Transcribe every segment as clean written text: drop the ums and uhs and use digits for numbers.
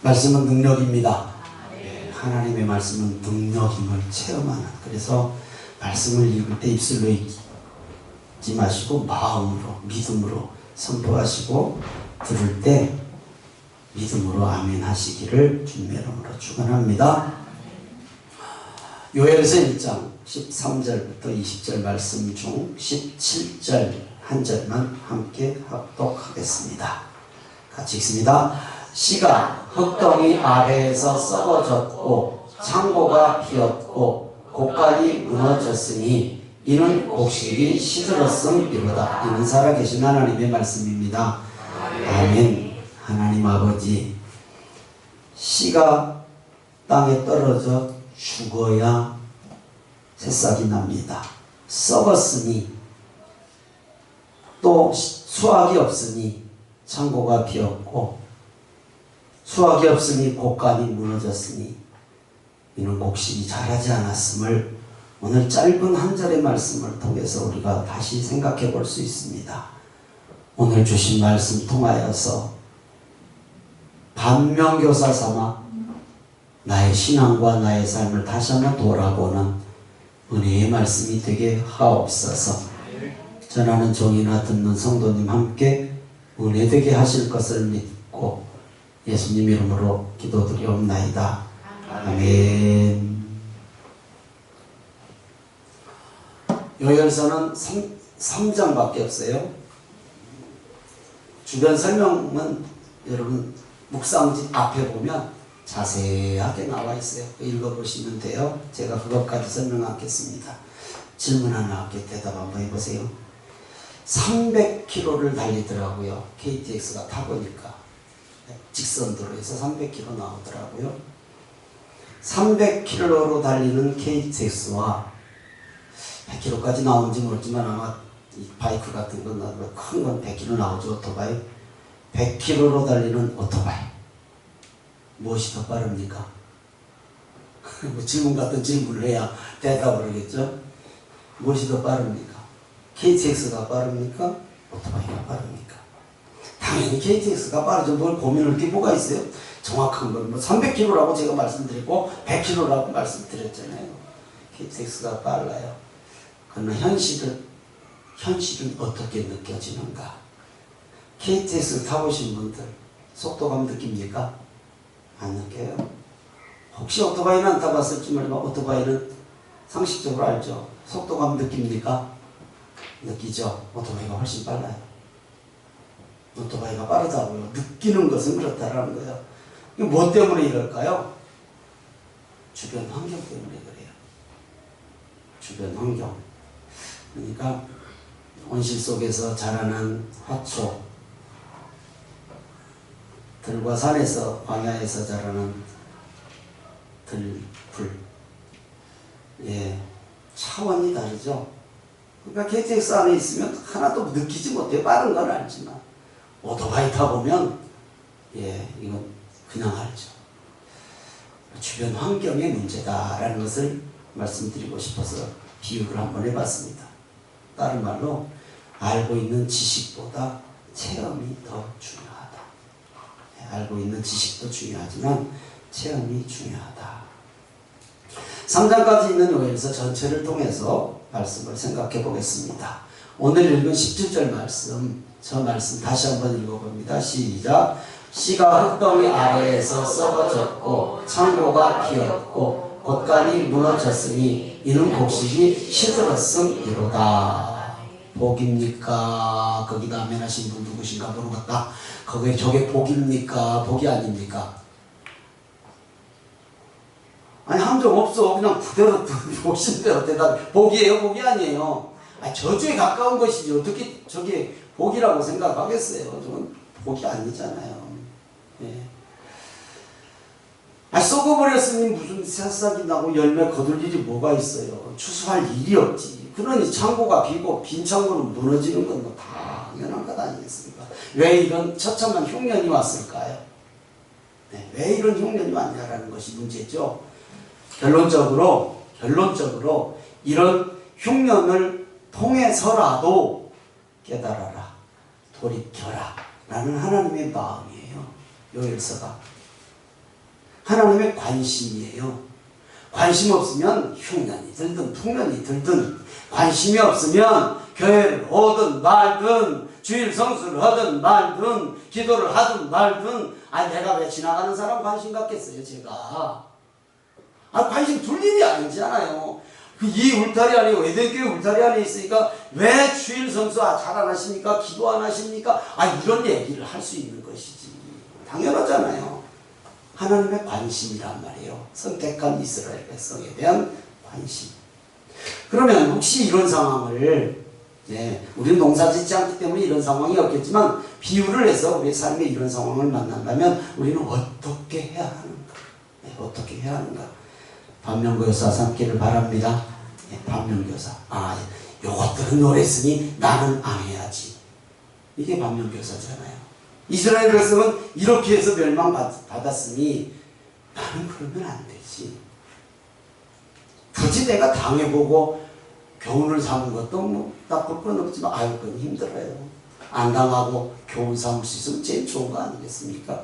말씀은 능력입니다. 하나님의 말씀은 능력임을 체험하는, 그래서 말씀을 읽을 때 입술로 읽지 마시고 마음으로, 믿음으로 선포하시고, 들을 때 믿음으로 아멘 하시기를 주님의 이름으로 축원합니다. 요엘서 1장 13절부터 20절 말씀 중 17절 한 절만 함께 합독하겠습니다. 같이 읽습니다. 씨가 흙덩이 아래에서 썩어졌고 창고가 비었고 곡간이 무너졌으니 이는 곡식이 시들었음이로다. 이는 살아계신 하나님의 말씀입니다. 아멘. 하나님 아버지, 씨가 땅에 떨어져 죽어야 새싹이 납니다. 썩었으니, 또 수확이 없으니 창고가 비었고, 수확이 없으니 곡간이 무너졌으니 이는 곡식이 자라지 않았음을 오늘 짧은 한 절의 말씀을 통해서 우리가 다시 생각해 볼 수 있습니다. 오늘 주신 말씀 통하여서 반면교사 삼아 나의 신앙과 나의 삶을 다시 한번 돌아보는 은혜의 말씀이 되게 하옵소서. 전하는 종이나 듣는 성도님 함께 은혜되게 하실 것을 믿고 예수님 이름으로 기도드리옵나이다. 아멘. 요엘서는 3장밖에 없어요. 주변 설명은 여러분 묵상집 앞에 보면 자세하게 나와 있어요. 읽어보시면 돼요. 제가 그것까지 설명 않겠습니다. 질문 하나 할게 대답 한번 해보세요. 300km를 달리더라고요. KTX가 타보니까 직선도로에서 300km 나오더라고요. 300km로 달리는 KTX와 100km까지 나오는지 모르지만 아마 이 바이크 같은 건 큰 건 100km 나오죠. 오토바이. 100km로 달리는 오토바이 무엇이 더 빠릅니까? 뭐 질문 같은 질문을 해야 대답을 하겠죠. 무엇이 더 빠릅니까? KTX가 빠릅니까? 오토바이가 빠릅니까? 당연히 KTX가 빠르죠. 뭘 고민할 게 뭐가 있어요? 정확한 건 뭐 300km라고 제가 말씀드리고 100km라고 말씀드렸잖아요. KTX가 빨라요. 그러나 현실은 어떻게 느껴지는가? KTX 타보신 분들 속도감 느낍니까? 안 느껴요. 혹시 오토바이는 안 타봤을지 모르지만 오토바이는 상식적으로 알죠. 속도감 느낍니까? 느끼죠. 오토바이가 훨씬 빨라요. 오토바이가 빠르다고요. 느끼는 것은 그렇다라는 거예요. 이거 뭐 때문에 이럴까요? 주변 환경 때문에 그래요. 주변 환경. 그러니까 온실 속에서 자라는 화초, 들과 산에서 광야에서 자라는 들풀, 차원이 다르죠. 그러니까 KTX 안에 있으면 하나도 느끼지 못해요. 빠른 건 알지만 오토바이 타보면 이건 그냥 알죠. 주변 환경의 문제다라는 것을 말씀드리고 싶어서 비유를 한번 해봤습니다. 다른 말로 알고 있는 지식보다 체험이 더 중요하다. 알고 있는 지식도 중요하지만 체험이 중요하다. 3장까지 있는 요엘서 전체를 통해서 말씀을 생각해 보겠습니다. 오늘 읽은 17절 말씀, 저 말씀 다시 한번 읽어봅니다. 시작. 씨가 흙덩이 아래에서 썩어졌고 창고가 비었고 곡간이 무너졌으니 이는 곡식이 시들었음이로다. 복입니까? 거기다 아멘 하신 분 누구신가 모르겠다. 저게 복입니까? 복이 아닙니까? 아니 함정 없어. 그냥 그대로 보신 대로 대답. 복이에요? 복이 아니에요. 저주에 가까운 것이지 어떻게 저게 복이라고 생각하겠어요? 저건 복이 아니잖아요. 썩어버렸으니 무슨 새싹이 나고 열매 거둘 일이 뭐가 있어요? 추수할 일이 없지. 그러니 창고가 비고 빈 창고는 무너지는 건 뭐 당연한 것 아니겠습니까? 왜 이런 처참한 흉년이 왔을까요? 왜 이런 흉년이 왔냐라는 것이 문제죠. 결론적으로 이런 흉년을 통해서라도 깨달아라, 돌이켜라 라는 하나님의 마음이에요. 요엘서가. 하나님의 관심이에요. 관심 없으면 흉년이 들든 풍년이 들든, 관심이 없으면 교회를 오든 말든 주일 성수를 하든 말든 기도를 하든 말든, 내가 왜 지나가는 사람 관심 갖겠어요 제가. 관심 둘 일이 아니잖아요. 이 울타리 안에, 외대교회 울타리 안에 있으니까 왜 주일 성수 잘 안 하십니까? 기도 안 하십니까? 이런 얘기를 할 수 있는 것이지. 당연하잖아요. 하나님의 관심이란 말이에요. 선택한 이스라엘 백성에 대한 관심. 그러면 혹시 이런 상황을, 우리는 농사 짓지 않기 때문에 이런 상황이 없겠지만 비유를 해서 우리의 삶에 이런 상황을 만난다면 우리는 어떻게 해야 하는가? 어떻게 해야 하는가? 반면교사 삼기를 바랍니다. 반면교사. 요것들은 노랬으니 나는 안 해야지. 이게 반면교사잖아요. 이스라엘 백성은 이렇게 해서 멸망받았으니 나는 그러면 안 되지. 굳이 내가 당해보고 교훈을 삼은 것도 나쁠 건 없지만 그건 힘들어요. 안 당하고 교훈 삼을 수 있으면 제일 좋은 거 아니겠습니까?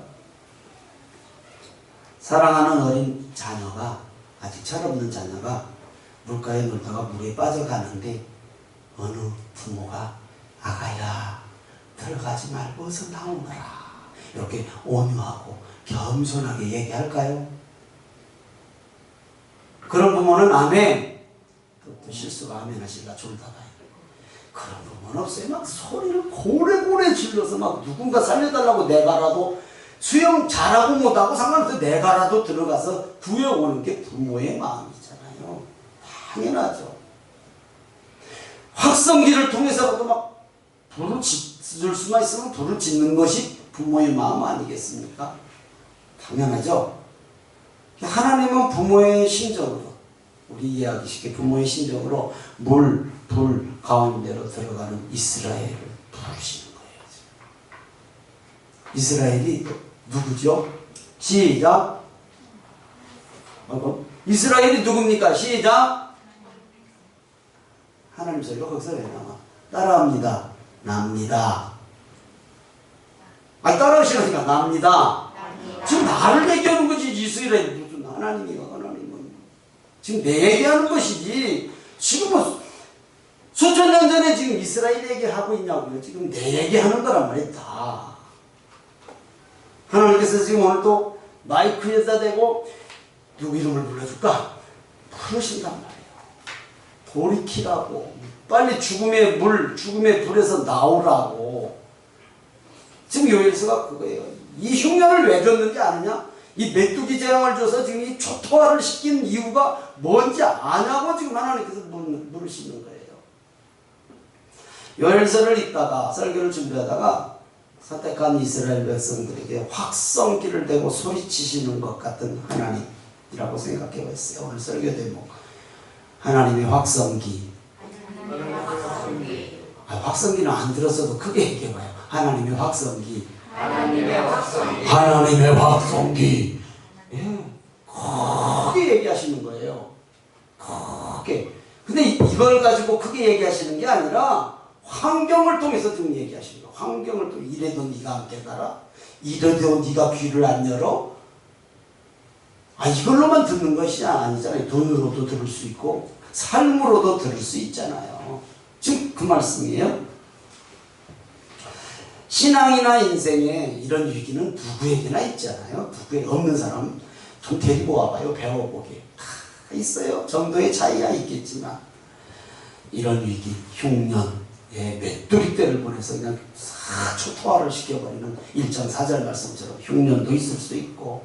사랑하는 어린 자녀가, 아직 철없는 자녀가 물가에 놀다가 물에 빠져가는데 어느 부모가 아가야 들어가지 말고 어서 나오너라 이렇게 온유하고 겸손하게 얘기할까요? 그런 부모는 아멘. 또 실수가 아멘 하실라 졸다가. 그런 부모는 없어요. 막 소리를 고래고래 질러서 막 누군가 살려달라고 내가라도, 수영 잘하고 못하고 상관없어요. 내가라도 들어가서 구해오는 게 부모의 마음이잖아요. 당연하죠. 확성기를 통해서라도 막 불을 짓을 수만 있으면 불을 짓는 것이 부모의 마음 아니겠습니까? 당연하죠. 하나님은 부모의 심정으로, 우리 이해하기 쉽게 부모의 심정으로 물, 불 가운데로 들어가는 이스라엘을 부르시는 거예요. 이스라엘이 누구죠? 시작. 이스라엘이 누굽니까? 시작. 하나님 소리가 거기서 왜 나와? 따라합니다. 납니다. 따라하시니까 납니다. 지금 나를 얘기하는 거지. 이스라엘 무슨 하나님은 지금 내 얘기하는 것이지. 지금 수천 년 전에 지금 이스라엘 얘기를 하고 있냐고요. 지금 내 얘기하는 거란 말이야 다. 하나님께서 지금 오늘 또 마이크에다 대고 누구 이름을 불러줄까? 부르신단 말이에요. 돌이키라고, 빨리 죽음의 불에서 나오라고. 지금 요엘서가 그거예요. 이 흉년을 왜 줬는지 아느냐? 이 메뚜기 재앙을 줘서 지금 이 초토화를 시킨 이유가 뭔지 아냐고 지금 하나님께서 물으시는 거예요. 요엘서를 읽다가, 설교를 준비하다가 선택한 이스라엘 백성들에게 확성기를 대고 소리치시는 것 같은 하나님이라고 생각해 봤어요. 오늘 설교 대목, 하나님의 확성기. 확성기는 안 들었어도 크게 얘기해봐요. 하나님의 확성기. 하나님의 확성기. 크게 얘기하시는 거예요. 크게. 근데 이걸 가지고 크게 얘기하시는 게 아니라 환경을 통해서 지금 얘기하시는 거예요. 환경을 통해. 이래도 네가 안 깨달아? 이래도 네가 귀를 안 열어? 이걸로만 듣는 것이 아니잖아요. 돈으로도 들을 수 있고 삶으로도 들을 수 있잖아요. 지금 그 말씀이에요. 신앙이나 인생에 이런 위기는 누구에게나 있잖아요. 누구에 없는 사람 좀 데리고 와봐요. 배워보게. 다 있어요. 정도의 차이가 있겠지만 이런 위기, 흉년, 메뚜기 떼를 보내서 그냥 초토화를 시켜버리는 1장 4절 말씀처럼 흉년도 있을 수 있고,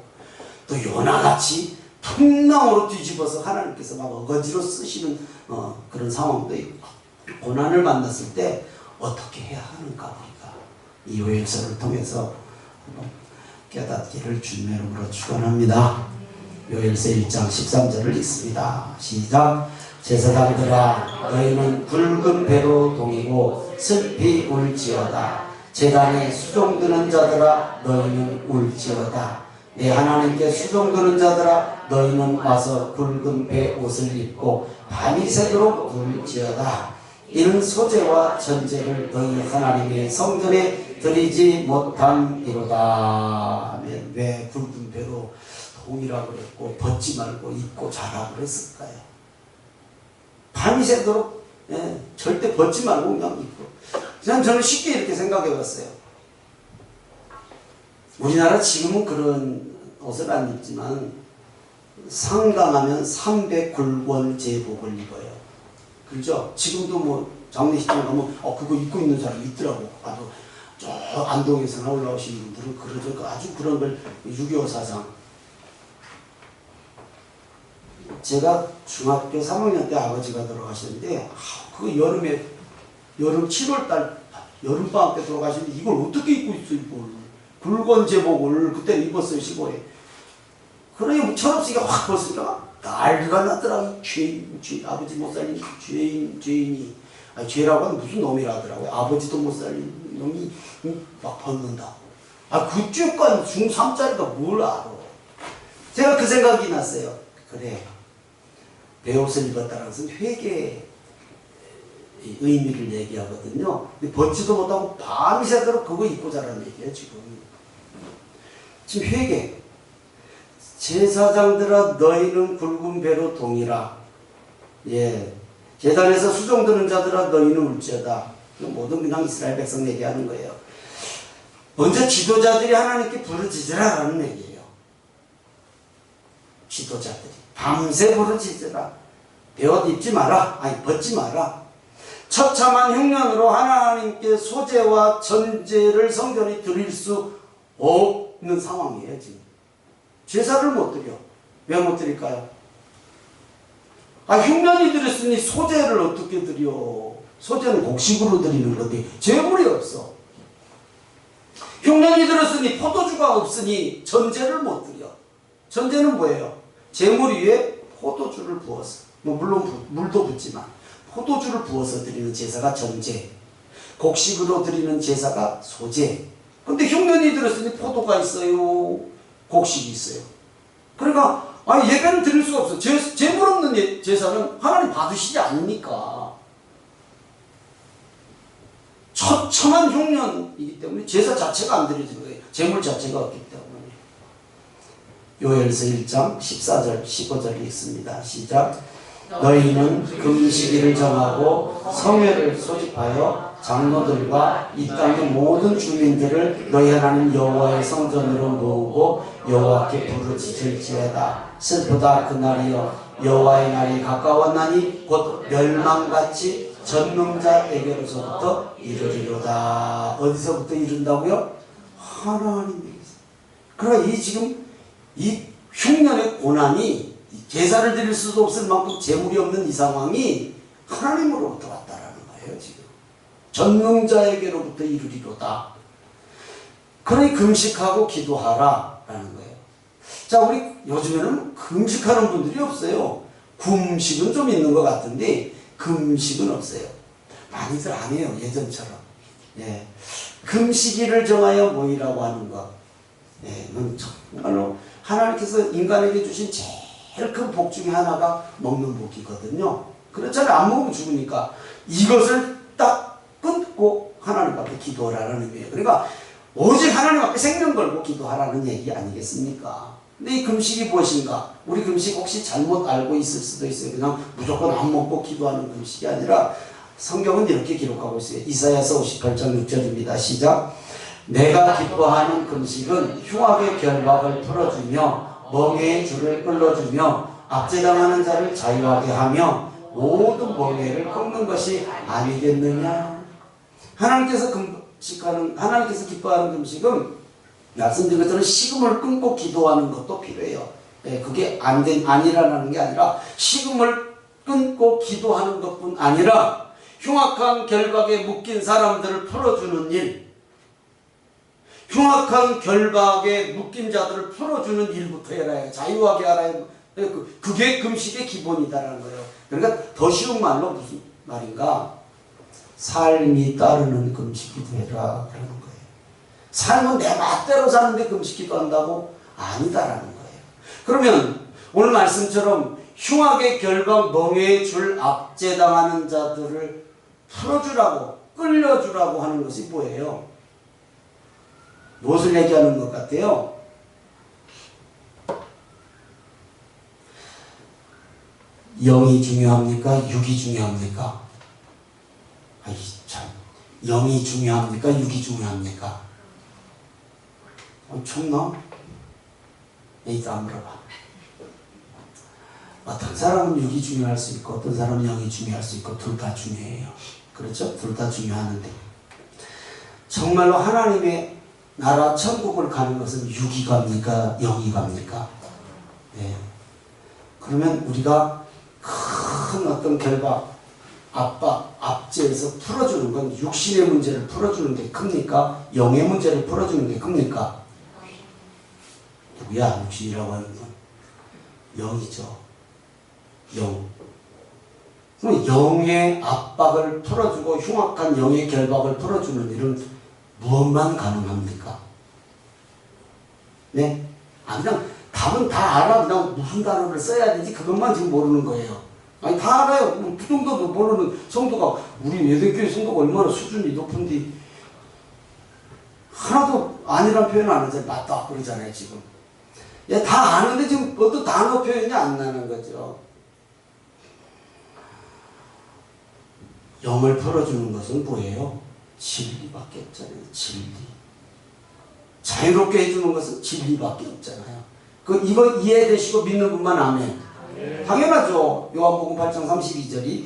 또 요나같이 풍랑으로 뒤집어서 하나님께서 막 어거지로 쓰시는 그런 상황도 있고, 고난을 만났을 때 어떻게 해야 하는가 우리가 이 요엘서를 통해서 깨닫기를 주님의 이름으로 축원합니다. 요엘서 1장 13절을 읽습니다. 시작. 제사장들아 너희는 굵은 배로 동이고 슬피 울지어다. 제단에 수종드는 자들아 너희는 울지어다. 내 하나님께 수종드는 자들아 너희는 와서 굵은 배 옷을 입고 밤이 새도록 울지어다. 이는 소재와 전제를 너희 하나님의 성전에 드리지 못함이로다. 왜 굵은 배로 동이라고 그랬고 벗지 말고 입고 자라 그랬을까요? 밤이 새도록 절대 벗지 말고 그냥 입고. 저는 쉽게 이렇게 생각해 봤어요. 우리나라 지금은 그런 옷을 안 입지만 상당하면 300굴권 제복을 입어요. 그렇죠? 지금도 뭐 장례식장 가면 그거 입고 있는 사람이 있더라고. 아주 저 안동에서나 올라오신 분들은 그러죠. 아주 그런 걸 6.25 사상. 제가 중학교 3학년 때 아버지가 돌아가셨는데 그 여름 7월달 여름방학 때 돌아가셨는데 이걸 어떻게 입고 있어 이걸. 굵은 제복을 그때 입었어요. 시골에. 그러니 철없이가 확 벗으니까 난리가 났더라고요. 죄인, 아버지 못 살린 죄인이. 죄라고 하면 무슨 놈이라 하더라고요. 아버지도 못 살린 놈이 막 벗는다. 그쪽간 중3짜리가 뭘 알아. 제가 그 생각이 났어요. 그래. 배옷을 입었다는 것은 회개의 의미를 얘기하거든요. 근데 벗지도 못하고 밤이 새도록 그거 입고 자라는 얘기예요, 지금. 지금 회개. 제사장들아 너희는 굵은 배로 동이라. 예. 제단에서 수종 드는 자들아 너희는 울지어다. 모든 그냥 이스라엘 백성 얘기하는 거예요. 먼저 지도자들이 하나님께 부르짖으라 라는 얘기예요. 지도자들이 밤새 부르짖으라. 배옷 입지 마라. 벗지 마라. 처참한 흉년으로 하나님께 소제와 전제를 성전에 드릴 수 없는 상황이에요. 지금 제사를 못 드려. 왜 못 드릴까요? 흉년이 들었으니 소제를 어떻게 드려? 소제는 곡식으로 드리는 건데 제물이 없어. 흉년이 들었으니 포도주가 없으니 전제를 못 드려. 전제는 뭐예요? 제물 위에 포도주를 부어서, 물론 물도 붓지만 포도주를 부어서 드리는 제사가 전제, 곡식으로 드리는 제사가 소제. 근데 흉년이 들었으니 포도가 있어요, 곡식이 있어요. 그러니까 예배를 드릴 수가 없어. 제물 없는 제사는 하나님 받으시지 않으니까. 처참한 흉년이기 때문에 제사 자체가 안 드려지는 거예요. 제물 자체가 없기 때문에. 요엘서 1장 14절 15절 읽습니다. 시작. 너희는 금식일을 정하고 성회를 소집하여 장로들과 이 땅의 모든 주민들을 너희 하나님 여호와의 성전으로 모으고 여호와께 부르짖을지어다. 슬프다 그날이여. 여호와의 날이 가까웠나니 곧 멸망같이 전능자에게로서부터 이르리로다. 어디서부터 이룬다고요? 하나님에게서. 그러니까 지금 이 흉년의 고난이 제사를 드릴 수도 없을 만큼 재물이 없는 이 상황이 하나님으로부터 왔다라는 거예요. 지금 전능자에게로부터 이르리로다. 그러니 금식하고 기도하라라는 거예요. 자, 우리 요즘에는 금식하는 분들이 없어요. 금식은 좀 있는 것 같은데 금식은 없어요. 많이들 안 해요. 예전처럼. 예. 금식일을 정하여 모이라고 하는 것. 예, 이건 정말로 하나님께서 인간에게 주신 제일 큰 복 중에 하나가 먹는 복이거든요. 그렇잖아요. 안 먹으면 죽으니까. 이것을 딱 끊고 하나님 앞에 기도하라는 의미예요. 그러니까 오직 하나님 앞에 생명 걸고 기도하라는 얘기 아니겠습니까? 근데 이 금식이 무엇인가? 우리 금식 혹시 잘못 알고 있을 수도 있어요. 그냥 무조건 안 먹고 기도하는 금식이 아니라 성경은 이렇게 기록하고 있어요. 이사야서 58장 6절입니다. 시작. 내가 기뻐하는 금식은 흉악의 결박을 풀어주며 멍에의 줄을 끌어주며 압제당하는 자를 자유하게 하며 모든 멍에를 꺾는 것이 아니겠느냐. 하나님께서 기뻐하는 금식은 말씀드린 것처럼 식음을 끊고 기도하는 것도 필요해요. 그게 아니라는 게 아니라 식음을 끊고 기도하는 것뿐 아니라 흉악한 결박에 묶인 사람들을 풀어주는 일, 흉악한 결박에 묶인 자들을 풀어주는 일부터 해라 해요. 자유하게 하라 해요. 그게 금식의 기본이다라는 거예요. 그러니까 더 쉬운 말로 무슨 말인가? 삶이 따르는 금식 기도해라 그러는 거예요. 삶은 내 맛대로 사는데 금식 기도한다고? 아니다라는 거예요. 그러면 오늘 말씀처럼 흉악의 결박 멍에의 줄 압제당하는 자들을 풀어주라고 끌려주라고 하는 것이 뭐예요? 무엇을 얘기하는 것 같아요? 영이 중요합니까? 육이 중요합니까? 아이 참, 영이 중요합니까? 육이 중요합니까? 엄청나? 이따 안 물어봐. 어떤 사람은 육이 중요할 수 있고 어떤 사람은 영이 중요할 수 있고 둘 다 중요해요. 그렇죠? 둘 다 중요하는데 정말로 하나님의 나라 천국을 가는 것은 육이 갑니까? 영이 갑니까? 네. 그러면 우리가 큰 어떤 결박, 압박, 압제에서 풀어주는 건 육신의 문제를 풀어주는 게 큽니까? 영의 문제를 풀어주는 게 큽니까? 누구야? 육신이라고 하는 건 영이죠. 영. 그럼 영의 압박을 풀어주고 흉악한 영의 결박을 풀어주는 일은 무엇만 가능합니까? 네? 그냥 답은 다 알아. 그냥 무슨 단어를 써야 되지 그것만 지금 모르는 거예요. 아니 다 알아요. 그 정도도 모르는 성도가 우리 예대교회 성도가 얼마나 수준이 높은지 하나도 아니란 표현 안 하잖아요. 맞다 그러잖아요 지금. 예, 다 아는데 지금 어떤 단어 표현이 안 나는 거죠. 영을 풀어주는 것은 뭐예요? 진리밖에 없잖아요. 진리. 자유롭게 해주는 것은 진리밖에 없잖아요. 이거 이해되시고 믿는 분만 아멘. 네. 당연하죠. 요한복음 8장 32절이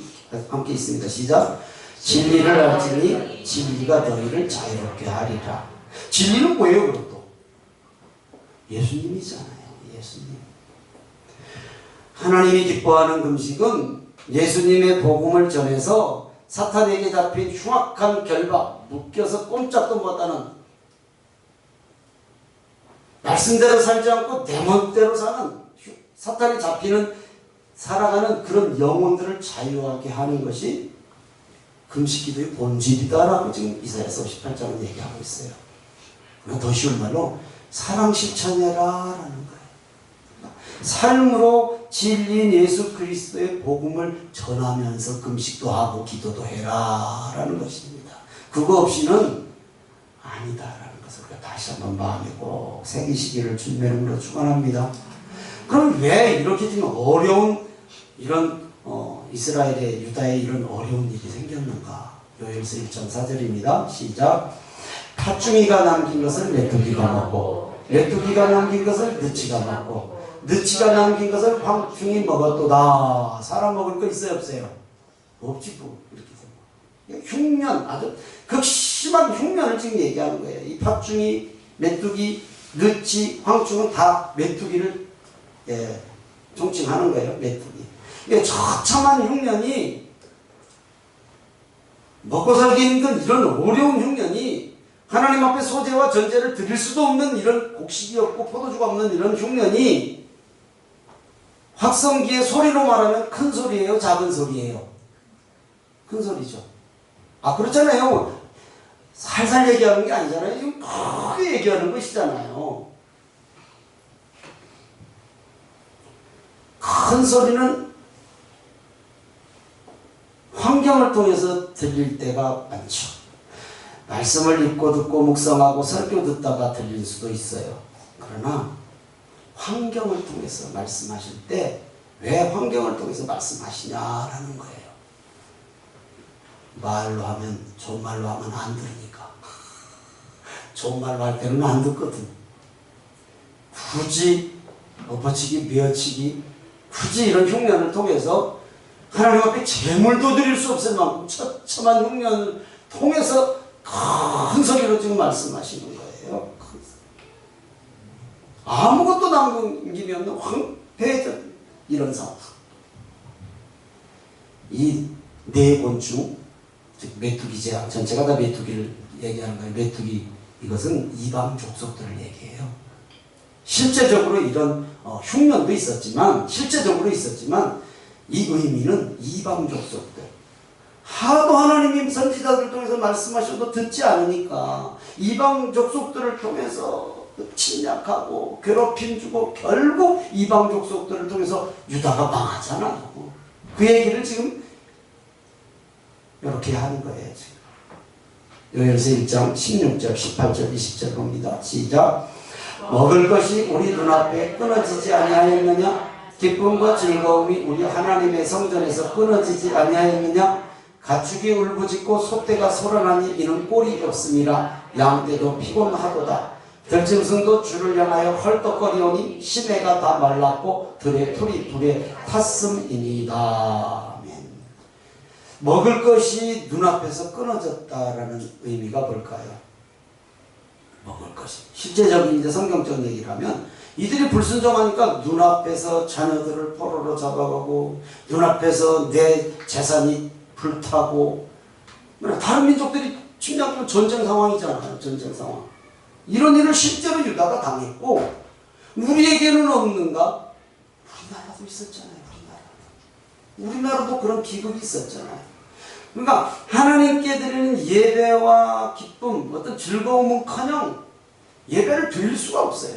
함께 있습니다. 시작. 진리를 알지니 진리가 너희를 자유롭게 하리라. 진리는 뭐예요? 그것도 예수님이잖아요. 예수님. 하나님이 기뻐하는 금식은 예수님의 복음을 전해서 사탄에게 잡힌 흉악한 결박, 묶여서 꼼짝도 못하는 말씀대로 살지 않고 내 멋대로 사는 사탄이 살아가는 그런 영혼들을 자유하게 하는 것이 금식기도의 본질이다라고 지금 이사야서 58장은 얘기하고 있어요. 더 쉬운 말로 사랑 실천해라라는 거예요. 삶으로 진리인 예수 그리스도의 복음을 전하면서 금식도 하고 기도도 해라라는 것입니다. 그거 없이는 아니다라는 것을 다시 한번 마음에 꼭 새기시기를 주님의 이름으로 축원합니다. 그럼 왜 이렇게 지금 어려운 이런 이스라엘의 유다의 이런 어려운 일이 생겼는가? 요엘서 1장 4절입니다. 시작. 팥중이가 남긴 것을 메뚜기가 먹고 메뚜기가 남긴 것을 느치가 먹고 느치가 남긴 것을 황충이 먹었도다. 사람 먹을 거 있어요 없어요? 없지 뭐. 이렇게 흉년, 아주 극심한 흉년을 지금 얘기하는 거예요. 이 팥중이, 메뚜기, 느치, 황충은 다 메뚜기를 종칭하는 거예요. 메뚜기. 이게 처참한 흉년이 먹고 살기 힘든 이런 어려운 흉년이 하나님 앞에 소재와 전제를 드릴 수도 없는 이런 곡식이 없고 포도주가 없는 이런 흉년이 확성기의 소리로 말하면 큰 소리예요? 작은 소리예요? 큰 소리죠. 그렇잖아요. 살살 얘기하는 게 아니잖아요. 지금 크게 얘기하는 것이잖아요. 큰 소리는 환경을 통해서 들릴 때가 많죠. 말씀을 읽고 듣고 묵상하고 설교 듣다가 들릴 수도 있어요. 그러나 환경을 통해서 말씀하실 때 왜 환경을 통해서 말씀하시냐라는 거예요. 말로 하면 좋은 말로 하면 안 들으니까. 좋은 말로 할 때는 안 듣거든. 굳이 엎어치기, 베어치기, 굳이 이런 흉년을 통해서 하나님 앞에 재물도 드릴 수 없을 만큼 처참한 흉년을 통해서 큰 소리로 지금 말씀하시는 거예요. 아무것도 남김이 없는 황폐해진 이런 상황. 이 네 곤충, 즉 메뚜기 재앙 전체가 다 메뚜기를 얘기하는 거예요. 메뚜기, 이것은 이방 족속들을 얘기해요. 실제적으로 이런 흉년도 있었지만, 실제적으로 있었지만 이 의미는 이방 족속들, 하도 하나님이 선지자들 통해서 말씀하셔도 듣지 않으니까 이방 족속들을 통해서 침략하고 괴롭힘 주고 결국 이방 족속들을 통해서 유다가 망하잖아요. 그 얘기를 지금 이렇게 하는 거예요. 지금 요엘서 1장 16절 18절 20절 봅니다. 시작. 먹을 것이 우리 눈앞에 끊어지지 아니하였느냐? 기쁨과 즐거움이 우리 하나님의 성전에서 끊어지지 아니하였느냐? 가축이 울부짖고 소떼가 소란하니 이는 꼴이 없음이라. 양떼도 피곤하도다. 들짐승도 주를 향하여 헐떡거리오니 시내가 다 말랐고 들의 풀이 불에 탔음이니이다. 아멘. 먹을 것이 눈앞에서 끊어졌다라는 의미가 뭘까요? 먹을 것이. 실제적인 이제 성경적 얘기라면 이들이 불순종하니까 눈앞에서 자녀들을 포로로 잡아가고 눈앞에서 내 재산이 불타고, 다른 민족들이 침략하면 전쟁 상황이잖아요. 전쟁 상황. 이런 일을 실제로 유다가 당했고, 우리에게는 없는가? 우리나라도 있었잖아요. 우리나라도 그런 기극이 있었잖아요. 그러니까 하나님께 드리는 예배와 기쁨, 어떤 즐거움은커녕 예배를 드릴 수가 없어요.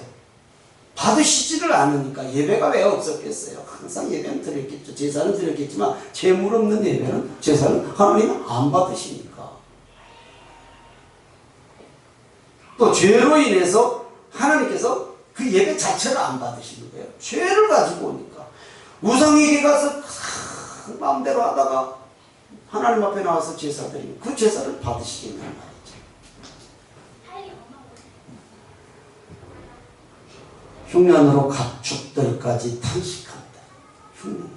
받으시지를 않으니까. 예배가 왜 없었겠어요? 항상 예배는 드렸겠죠. 제사는 드렸겠지만 재물 없는 예배는, 제사는 하나님은 안 받으시니까. 또 죄로 인해서 하나님께서 그 예배 자체를 안 받으시는 거예요. 죄를 가지고 오니까. 우상에게 가서 마음대로 하다가 하나님 앞에 나와서 제사 드리면 그 제사를 받으시겠냐는 말이죠. 흉년으로 가축들까지 탄식한다. 흉년으로.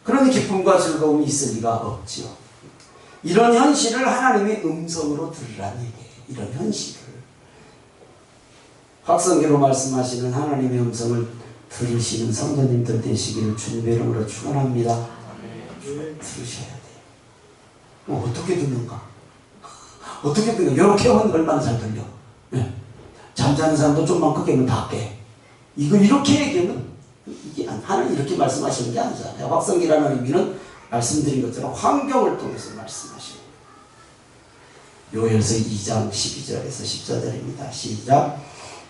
그러니 기쁨과 즐거움이 있을 리가 없지요. 이런 현실을 하나님의 음성으로 들으라는 얘기예요. 이런 현실을. 확성기로 말씀하시는 하나님의 음성을 들으시는 성도님들 되시기를 주님의 이름으로 축원합니다. 들으셔야 돼요. 어떻게 듣는가? 어떻게 듣는가? 이렇게 하면 얼마나 잘 들려? 네. 잠자는 사람도 좀만 크게 하면 다 깨. 이거 이렇게 얘기하면, 이게 하나님 이렇게 말씀하시는 게 아니잖아요. 확성기라는 의미는 말씀드린 것처럼 환경을 통해서 말씀하시는 거예요. 요엘서 2장 12절에서 14절입니다. 시작.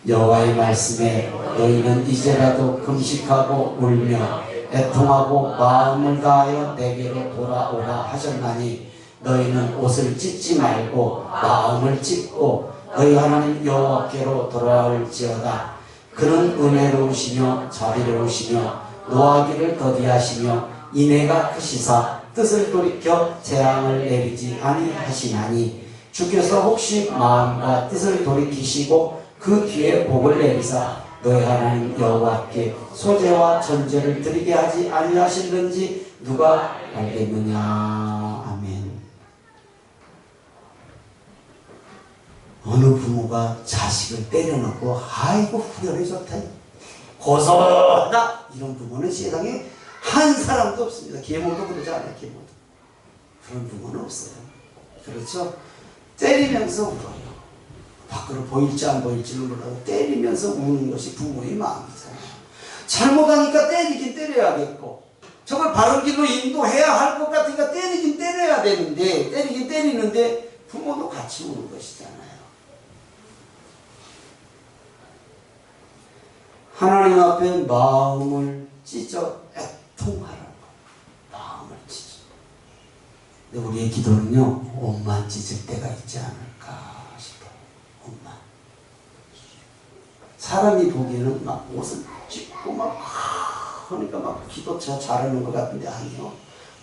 여호와의 말씀에 너희는 이제라도 금식하고 울며 애통하고 마음을 다하여 내게로 돌아오라 하셨나니 너희는 옷을 찢지 말고 마음을 찢고 너희 하나님 여호와께로 돌아올지어다. 그는 은혜로우시며 자비로우시며 노하기를 더디하시며 인애가 크시사 뜻을 돌이켜 재앙을 내리지 아니하시나니 주께서 혹시 마음과 뜻을 돌이키시고 그 뒤에 복을 내리사 너희 하나님 여호와께 소제와 전제를 드리게 하지 아니하실는지 누가 알겠느냐. 아멘. 어느 부모가 자식을 때려놓고 아이고 후련해 좋다 고소하다 이런 부모는 세상에 한 사람도 없습니다. 계모도 그러지 않아요. 계모도. 그런 부모는 없어요. 그렇죠? 때리면서 울어요. 밖으로 보일지 안 보일지는 몰라도 때리면서 우는 것이 부모의 마음이잖아요. 잘못하니까 때리긴 때려야겠고 저걸 바른 길로 인도해야 할 것 같으니까 때리긴 때려야 되는데 때리긴 때리는데 부모도 같이 우는 것이잖아요. 하나님 앞에 마음을 찢어 애통하라고. 마음을 찢어. 근데 우리의 기도는요, 옷만 찢을 때가 있지 않을까 싶어요. 옷만. 사람이 보기에는 막 옷을 찢고 막 하니까 막 기도 잘하는 것 같은데 아니요.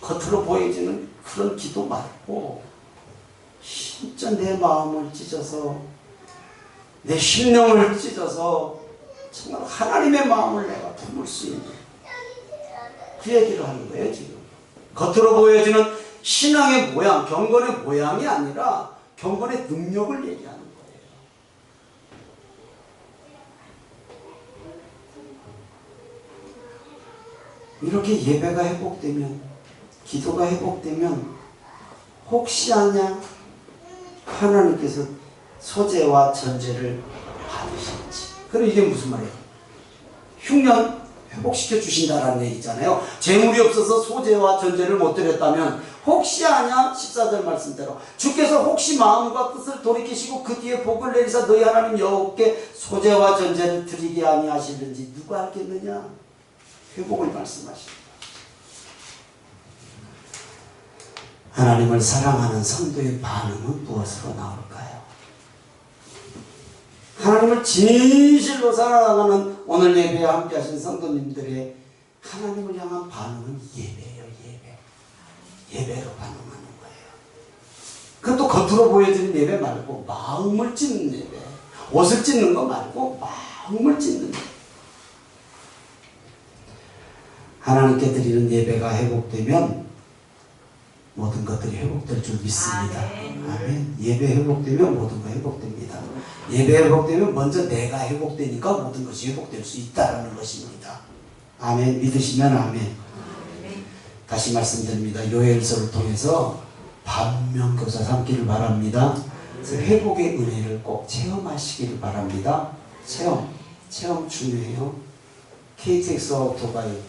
겉으로 보여지는 그런 기도 말고 진짜 내 마음을 찢어서 내 심령을 찢어서 정말 하나님의 마음을 내가 품을 수 있는 그 얘기를 하는 거예요. 지금 겉으로 보여지는 신앙의 모양, 경건의 모양이 아니라 경건의 능력을 얘기하는 거예요. 이렇게 예배가 회복되면, 기도가 회복되면 혹시 아냐 하나님께서 소제와 전제를 받으실지. 그럼 이게 무슨 말이에요? 흉년 회복시켜 주신다라는 얘기잖아요. 재물이 없어서 소제와 전제를 못 드렸다면 혹시 아냐 14절 말씀대로 주께서 혹시 마음과 뜻을 돌이키시고 그 뒤에 복을 내리사 너희 하나님 여호와께 소제와 전제를 드리게 아니하시는지 누가 알겠느냐? 회복을 말씀하십니다. 하나님을 사랑하는 성도의 반응은 무엇으로 나올까요? 하나님 하나님을 진실로 사랑하는 오늘 예배에 함께 하신 성도님들의 하나님을 향한 반응은 예배예요. 예배로 반응하는 거예요. 그것도 겉으로 보여지는 예배 말고 마음을 찢는 예배. 옷을 찢는 거 말고 마음을 찢는 예배. 하나님께 드리는 예배가 회복되면 모든 것들이 회복될 줄 믿습니다. 아멘. 예배 회복되면 모든 거 회복됩니다. 예배 회복되면 먼저 내가 회복되니까 모든 것이 회복될 수 있다는 것입니다. 아멘. 믿으시면 아멘. 다시 말씀드립니다. 요엘서를 통해서 반면교사 삼기를 바랍니다. 그래서 회복의 은혜를 꼭 체험하시기를 바랍니다. 체험 중요해요. KTX와 오토바이,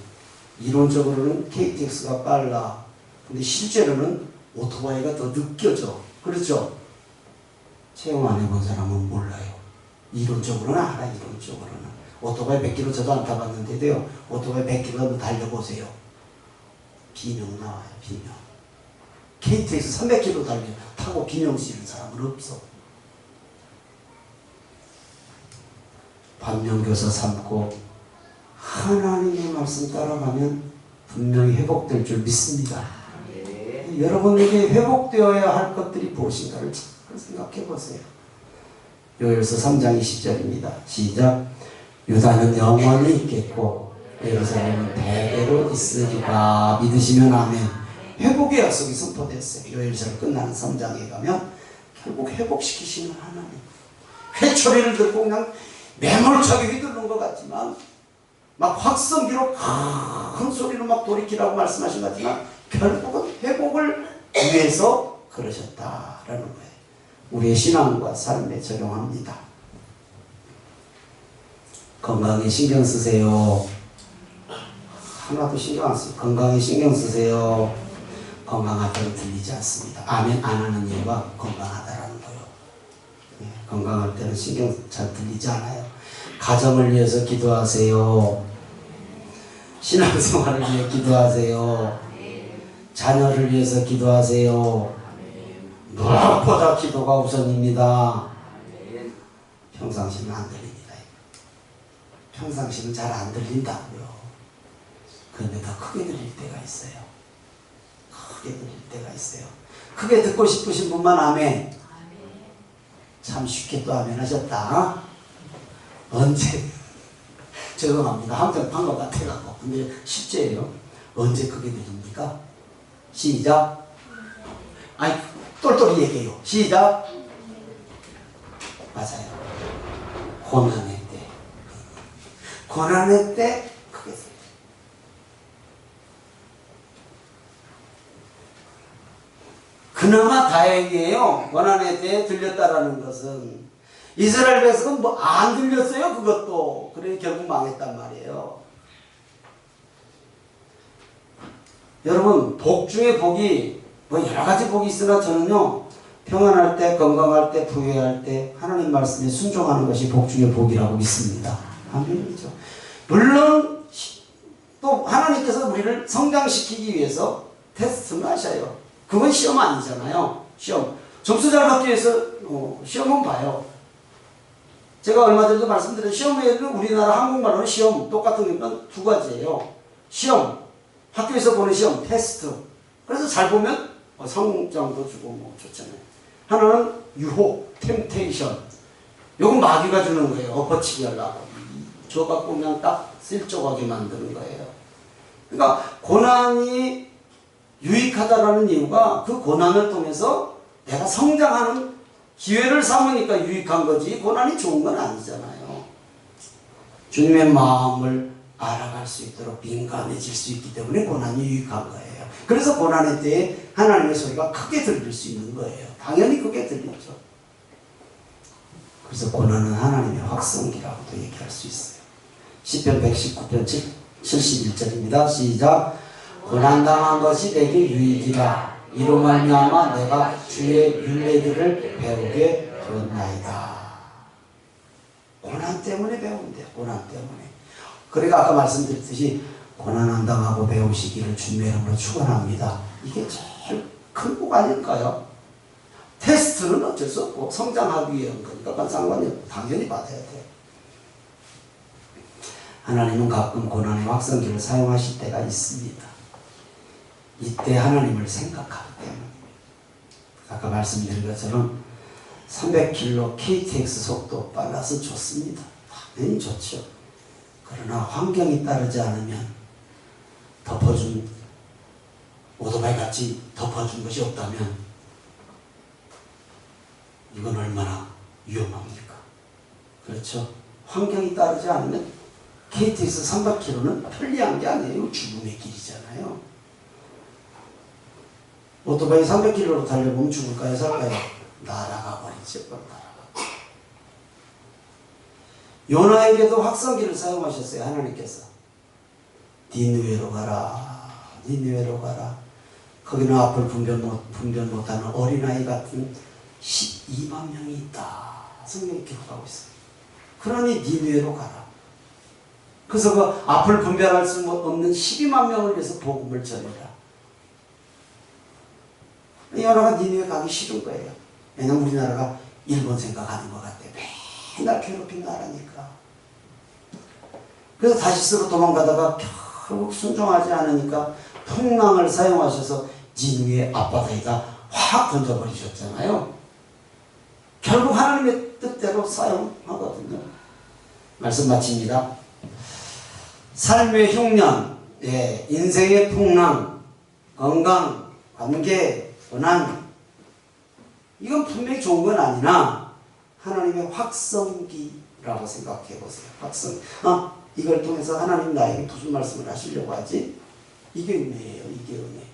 이론적으로는 KTX가 빨라. 근데 실제로는 오토바이가 더 느껴져. 그렇죠? 체험 안 해본 사람은 몰라요. 이론적으로는 알아. 이론적으로는 오토바이 100km 저도 안 타봤는데도요, 오토바이 100km 한번 달려보세요. 비명 나와요. 비명. KTX 300km 타고 비명 지르는 사람은 없어. 반면교사 삼고 하나님의 말씀 따라가면 분명히 회복될 줄 믿습니다. 여러분에게 회복되어야 할 것들이 무엇인가를 잘 생각해 보세요. 요엘서 3장 20절입니다. 시작. 유다는 영원히 있겠고 예루살렘은 대대로 있으리라. 믿으시면 아멘. 회복의 약속이 선포됐어요. 요엘서를 끝나는 3장에 가면 결국 회복시키시는 하나님. 회초리를 듣고 그냥 매몰차게 휘두르는 것 같지만 막 확성기로 큰 소리로 막 돌이키라고 말씀하신 것 같지만 결국은 회복을 위해서 그러셨다라는 거예요. 우리의 신앙과 삶에 적용합니다. 건강에 신경 쓰세요. 하나도 신경 안 써요. 건강에 신경 쓰세요. 건강하다고 들리지 않습니다. 아멘 안 하는 이유가 건강하다라는 거예요. 네, 건강할 때는 신경 잘 들리지 않아요. 가정을 위해서 기도하세요. 신앙생활을 위해 기도하세요. 자녀를 위해서 기도하세요. 무엇보다 기도가 우선입니다. 평상시는 안 들립니다. 평상시는 잘 안 들린다고요. 그런데 더 크게 들릴 때가 있어요. 크게 들릴 때가 있어요. 크게 듣고 싶으신 분만 아멘. 참 쉽게 또 아멘 하셨다. 언제? 죄송합니다. 한편 판것 같아갖고. 근데 실제예요. 언제 크게 들립니까? 시작. 아이, 똘똘히 얘기해요. 시작. 맞아요. 고난의 때. 고난의 때 크게 들려요. 그나마 다행이에요. 고난의 때에 들렸다라는 것은. 이스라엘 백성은 뭐 안 들렸어요. 그것도. 그래 결국 망했단 말이에요. 여러분 복 중에 복이 뭐 여러 가지 복이 있으나 저는요 평안할 때, 건강할 때, 부유할 때 하나님 말씀에 순종하는 것이 복 중에 복이라고 믿습니다. 아멘이죠. 물론 또 하나님께서 우리를 성장시키기 위해서 테스트를 하셔요. 그건 시험 아니잖아요. 시험. 점수 잘 받기 위해서 시험은 봐요. 제가 얼마 전에도 말씀드린 시험에는 우리나라 한국말로는 시험 똑같은 건 두 가지예요. 시험, 학교에서 보는 시험, 테스트. 그래서 잘 보면 성장도 주고 뭐 좋잖아요. 하나는 유혹, 템테이션. 요건 마귀가 주는 거예요. 엎어치기 하려고. 저 갖고 그냥 딱 실족하게 만드는 거예요. 그러니까 고난이 유익하다라는 이유가 그 고난을 통해서 내가 성장하는 기회를 삼으니까 유익한 거지 고난이 좋은 건 아니잖아요. 주님의 마음을 알아갈 수 있도록 민감해질 수 있기 때문에 고난이 유익한 거예요. 그래서 고난의 때에 하나님의 소리가 크게 들릴 수 있는 거예요. 당연히 크게 들리죠. 그래서 고난은 하나님의 확성기라고도 얘기할 수 있어요. 시편 119편 71절입니다. 시작. 고난당한 것이 내게 유익이라. 이로 말미암아 내가 주의 율례들을 배우게 되었나이다. 고난 때문에 배운대요. 고난 때문에. 그러니까 아까 말씀드렸듯이 고난 안 당하고 배우시기를 주님의 이름으로 축원합니다. 이게 제일 큰 복 아닐까요? 테스트는 어쩔 수 없고 성장하기 위한 거니까 그건 상관이 없고 당연히 받아야 돼. 하나님은 가끔 고난의 확성기를 사용하실 때가 있습니다. 이때 하나님을 생각하기 때문에. 아까 말씀드린 것처럼 300km KTX 속도 빨라서 좋습니다. 당연히 좋죠. 그러나 환경이 따르지 않으면 덮어준 오토바이 같이 덮어준 것이 없다면 이건 얼마나 위험합니까? 그렇죠? 환경이 따르지 않으면 KTX 300km는 편리한 게 아니에요. 죽음의 길이잖아요. 오토바이 300km로 달려보면 죽을까요? 살까요? 날아가 버리죠. 날아가. 요나에게도 확성기를 사용하셨어요. 하나님께서. 니느웨로 가라. 니느웨로 가라. 거기는 앞을 분별 못하는 어린아이 같은 12만 명이 있다. 성경이 기록하고 있어요. 그러니 니느웨로 가라. 그래서 그 앞을 분별할 수 없는 12만 명을 위해서 복음을 전해라. 요나가 니느웨 가기 싫은 거예요. 왜냐면 우리나라가 일본 생각하는 것 같아. 맨날 괴롭힌 나라니까. 그래서 다시스로 도망가다가 결국 순종하지 않으니까 풍랑을 사용하셔서 니느웨 앞바다에다 확 던져버리셨잖아요. 결국 하나님의 뜻대로 사용하거든요. 말씀 마칩니다. 삶의 흉년, 인생의 풍랑, 건강, 관계, 고난, 이건 분명히 좋은 건 아니나 하나님의 확성기라고 생각해 보세요. 확성. 이걸 통해서 하나님 나에게 무슨 말씀을 하시려고 하지? 이게 은혜예요. 이게 은혜.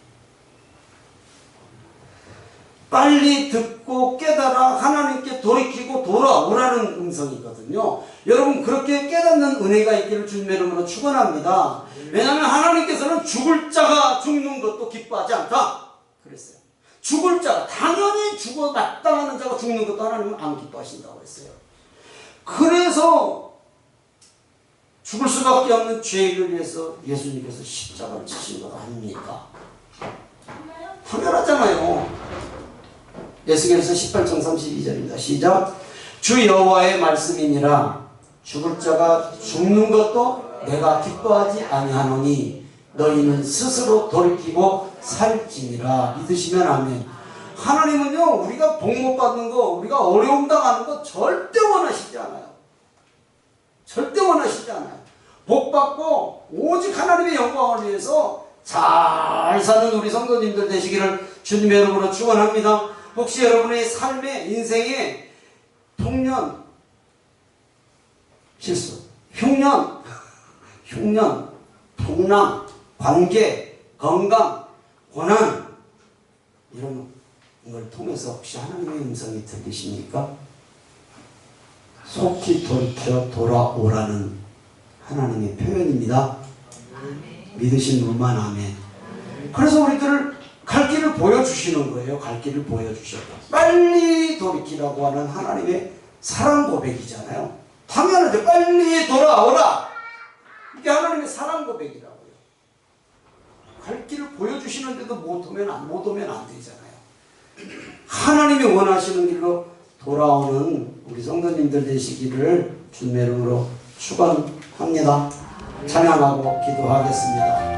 빨리 듣고 깨달아 하나님께 돌이키고 돌아오라는 음성이거든요. 여러분 그렇게 깨닫는 은혜가 있기를 주님의 이름으로 축원합니다. 왜냐하면 하나님께서는 죽을 자가 죽는 것도 기뻐하지 않다 그랬어요. 죽을 자가 당연히 죽어 마땅하는 자가 죽는 것도 하나님은 안 기뻐하신다고 했어요. 그래서 죽을 수밖에 없는 죄인을 위해서 예수님께서 십자가를 치신 것 아닙니까? 당연하잖아요. 에스겔서 18장 32절입니다. 시작. 주 여호와의 말씀이니라. 죽을 자가 죽는 것도 내가 기뻐하지 아니하노니 너희는 스스로 돌이키고 살지니라. 믿으시면 아멘. 하나님은요 우리가 복 못 받는 거, 우리가 어려움 당하는 거 절대 원하시지 않아요. 절대 원하시지 않아요. 복 받고 오직 하나님의 영광을 위해서 잘 사는 우리 성도님들 되시기를 주님의 이름으로 축원합니다. 혹시 여러분의 삶의 인생의 통년, 실수, 흉년, 풍랑, 관계, 건강, 고난 이런 걸 통해서 혹시 하나님의 음성이 들리십니까? 속히 돌이켜 돌아오라는 하나님의 표현입니다. 믿으신 분만 아멘. 그래서 우리들을 갈 길을 보여주시는 거예요. 갈 길을 보여주셨다. 빨리 돌이키라고 하는 하나님의 사랑 고백이잖아요. 당연하죠. 빨리 돌아오라. 이게 하나님의 사랑 고백이라고요. 갈 길을 보여주시는데도 못 오면 안 되잖아요. 하나님이 원하시는 길로 돌아오는 우리 성도님들 되시기를 주님의 이름으로 축원합니다. 찬양하고 기도하겠습니다.